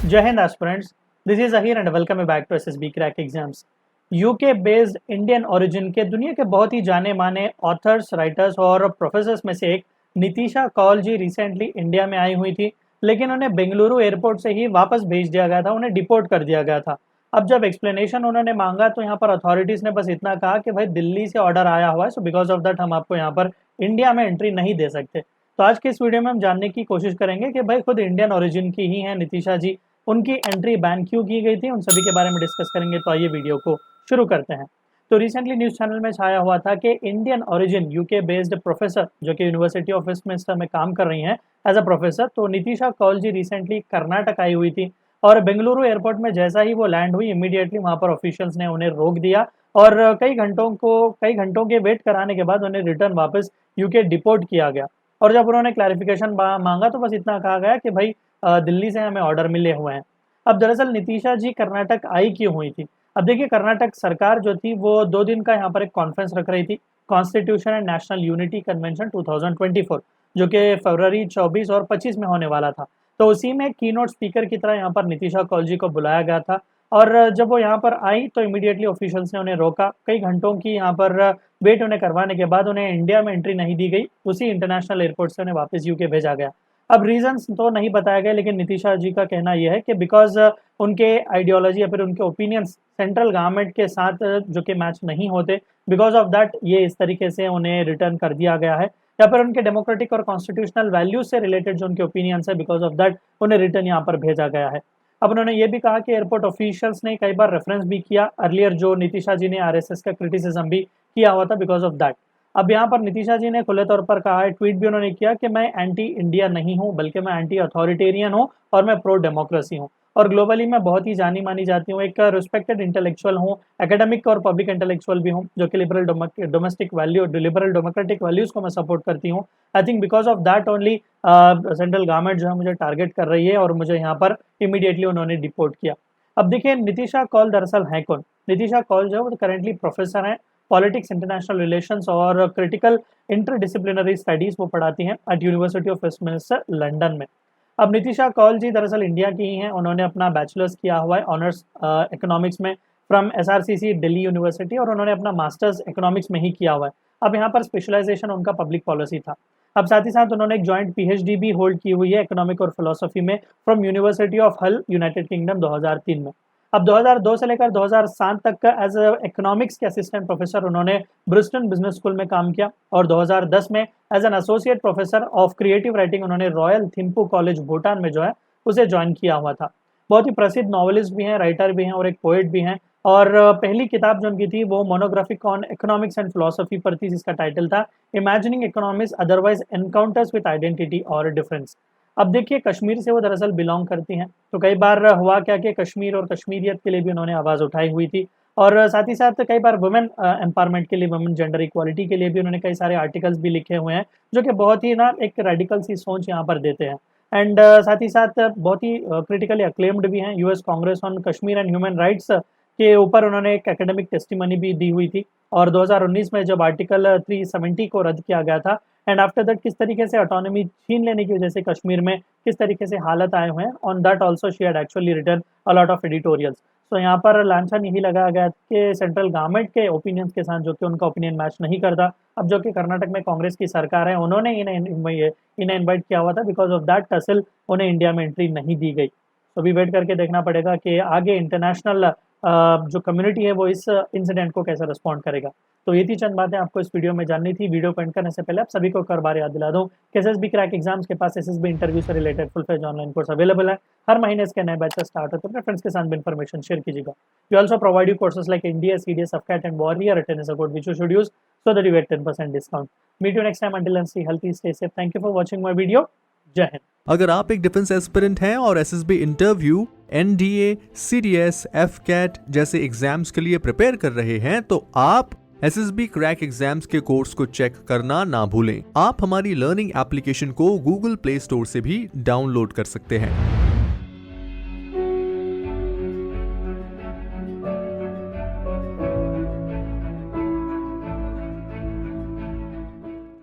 Jai Hind aspirants, this is Zahir and welcome back to SSB Crack Exams. UK based Indian origin के दुनिया के बहुत ही जाने माने ऑथर्स, राइटर्स और प्रोफेसर्स में से एक नितिशा कौल जी रिसेंटली इंडिया में आई हुई थी, लेकिन उन्हें बेंगलुरु एयरपोर्ट से ही वापस भेज दिया गया था, उन्हें डिपोर्ट कर दिया गया था। अब जब एक्सप्लेनेशन उन्होंने मांगा तो यहाँ पर अथॉरिटीज़ ने बस इतना कहा कि भाई दिल्ली से ऑर्डर आया हुआ है, सो बिकॉज ऑफ दैट हम आपको यहाँ पर इंडिया में एंट्री नहीं दे सकते। तो आज के इस वीडियो में हम जानने की कोशिश करेंगे कि भाई खुद इंडियन ओरिजिन की ही हैं नितिशा जी, उनकी एंट्री बैन क्यों की गई थी, उन सभी के बारे में डिस्कस करेंगे। तो आइए वीडियो को शुरू करते हैं। तो रिसेंटली न्यूज़ चैनल में छाया हुआ था कि Indian origin UK based professor जो कि यूनिवर्सिटी ऑफ वेस्टमिंस्टर में काम कर रही हैं एज अ प्रोफेसर, तो नितिशा कौल जी रिसेंटली कर्नाटक आई हुई थी और बेंगलुरु एयरपोर्ट में जैसा ही वो लैंड हुई इमीडिएटली वहाँ पर ऑफिशियल्स ने उन्हें रोक दिया और कई घंटों के वेट कराने के बाद उन्हें रिटर्न वापस यूके डिपोर्ट किया गया। और जब उन्होंने क्लैरिफिकेशन मांगा तो बस इतना कहा गया कि भाई दिल्ली से हमें ऑर्डर मिले हुए हैं। अब दरअसल नितिशा जी कर्नाटक आई क्यों हुई थी? अब देखिए, कर्नाटक सरकार जो थी वो 2 दिन का यहाँ पर एक कॉन्फ्रेंस रख रही थी, constitution and national unity convention 2024, जो कि फरवरी 24 और 25 में होने वाला था। तो उसी में कीनोट स्पीकर की तरह यहाँ पर नितिशा कौल जी को बुलाया गया था और जब वो यहाँ पर आई तो इमीडिएटली ऑफिशियल्स ने उन्हें रोका। कई घंटों की यहाँ पर वेट उन्हें करवाने के बाद उन्हें इंडिया में एंट्री नहीं दी गई, उसी इंटरनेशनल एयरपोर्ट से उन्हें वापस यूके भेजा गया। अब रीजंस तो नहीं बताया गया, लेकिन नितिशा जी का कहना यह है कि बिकॉज उनके आइडियोलॉजी या फिर उनके ओपिनियंस सेंट्रल गवर्नमेंट के साथ जो कि मैच नहीं होते, बिकॉज ऑफ दैट ये इस तरीके से उन्हें रिटर्न कर दिया गया है, या फिर उनके डेमोक्रेटिक और कॉन्स्टिट्यूशनल वैल्यूज से रिलेटेड जो उनके ओपिनियंस है, बिकॉज ऑफ दैट उन्हें रिटर्न यहाँ पर भेजा गया है। अब उन्होंने ये भी कहा कि एयरपोर्ट ऑफिशियल्स ने कई बार रेफरेंस भी किया अर्लियर, जो नितिशा जी ने आरएसएस का क्रिटिसिज्म भी किया हुआ था बिकॉज ऑफ दैट। अब यहाँ पर नितिशा जी ने खुले तौर पर कहा है, ट्वीट भी उन्होंने किया कि मैं एंटी इंडिया नहीं हूँ, बल्कि मैं एंटी अथॉरिटेरियन हूँ और मैं प्रो डेमोक्रेसी हूँ और ग्लोबली मैं बहुत ही जानी मानी जाती हूँ, एक रिस्पेक्टेड इंटेलेक्चुअल हूँ, एकेडमिक और पब्लिक इंटेलेक्चुअल भी हूँ, जो कि लिबरल डेमोक्रेटिक वैल्यूज को मैं सपोर्ट करती हूँ। I think because of that only central government जो है मुझे टारगेट कर रही है और मुझे यहाँ पर इमीडिएटली उन्होंने डिपोर्ट किया। अब देखिए, नितिशा कौल दरअसल है कौन? नितिशा कौल जो है वो करेंटली प्रोफेसर हैं, पॉलिटिक्स, इंटरनेशनल रिलेशंस और क्रिटिकल इंटरडिसिप्लिनरी स्टडीज वो पढ़ाती हैं at university of Westminster London में। अब नितिशा कौल जी दरअसल इंडिया की ही हैं, उन्होंने अपना बैचलर्स किया हुआ है ऑनर्स इकोनॉमिक्स में फ्रॉम एसआरसीसी दिल्ली यूनिवर्सिटी और उन्होंने अपना मास्टर्स इकोनॉमिक्स में ही किया हुआ है। अब यहाँ पर स्पेशलाइजेशन उनका पब्लिक पॉलिसी था। अब साथ ही साथ उन्होंने एक जॉइंट पीएचडी भी होल्ड की हुई है इकोनॉमिक और फिलोसफी में फ्रॉम यूनिवर्सिटी ऑफ हल, यूनाइटेड किंगडम 2003 में। अब 2002 से लेकर 2007 तक का एज इकोनॉमिक्स के असिस्टेंट प्रोफेसर उन्होंने ब्रिस्टन बिजनेस स्कूल में काम किया और 2010 में as an associate professor of creative writing उन्होंने रॉयल थिम्पू कॉलेज भूटान में जो है उसे ज्वाइन किया हुआ था। बहुत ही प्रसिद्ध नॉवलिस्ट भी हैं, राइटर भी हैं और एक पोएट भी हैं और पहली किताब जो उनकी थी वो मोनोग्राफिक ऑन इकोनॉमिक्स एंड फिलोसफी पर थी, जिसका टाइटल था imagining economics otherwise encounters with identity और डिफरेंस। अब देखिए, कश्मीर से वो दरअसल बिलोंग करती हैं, तो कई बार हुआ क्या कि कश्मीर और कश्मीरियत के लिए भी उन्होंने आवाज़ उठाई हुई थी और साथ ही साथ कई बार वुमेन एम्पावरमेंट के लिए, वुमेन जेंडर इक्वालिटी के लिए भी उन्होंने कई सारे आर्टिकल्स भी लिखे हुए हैं, जो कि बहुत ही ना एक रेडिकल सी सोच यहाँ पर देते हैं। एंड साथ ही साथ बहुत ही क्रिटिकली अक्लेम्ड भी हैं। US Congress on Kashmir and human rights के ऊपर उन्होंने एक एकेडमिक टेस्टिमनी भी दी हुई थी और 2019 में जब आर्टिकल 370 को रद्द किया गया था एंड आफ्टर दैट किस तरीके से ऑटोनॉमी छीन लेने की वजह से कश्मीर में किस तरीके से हालत आए हुए हैं, on that also she had actually written a lot of editorials. तो यहाँ पर लांछन यही लगाया गया कि सेंट्रल गवर्नमेंट के ओपिनियंस के साथ जो कि उनका ओपिनियन मैच नहीं करता। अब जो कि कर्नाटक में कांग्रेस की सरकार है, उन्होंने इन्हें इन्वाइट किया हुआ था, बिकॉज ऑफ दैट टसल उन्हें इंडिया में एंट्री नहीं दी गई। तो अभी वेट करके देखना पड़ेगा कि आगे इंटरनेशनल जो कम्युनिटी है वो इस इंसिडेंट को कैसे रिस्पॉन्ड करेगा। तो ये थी चंद बातें आपको इस वीडियो में जाननी थी। वीडियो को एंड करने से पहले आप सभी को एक और बार याद दिला दूं कि एसएसबी क्रैक एग्जाम्स के पास एसएसबी इंटरव्यू से related full fledge online course available है। हर महीने इसके नए बैचेस स्टार्ट होते हैं, अपने फ्रेंड्स के साथ भी इन्फॉर्मेशन शेयर कीजिएगा। We also provide you courses like India, CDS, AFCAT and warrior written is a code which you should use so that you get 10% discount. Meet you next time, until then stay healthy, stay safe. Thank you for watching my video. Jai Hind. अगर आप एक defence aspirant हैं और SSB interview, NDA, CDS, AFCAT जैसे exams के लिए prepare कर रहे हैं तो आप एसएसबी क्रैक एग्जाम्स के कोर्स को चेक करना ना भूलें। आप हमारी लर्निंग एप्लीकेशन को गूगल प्ले स्टोर से भी डाउनलोड कर सकते हैं।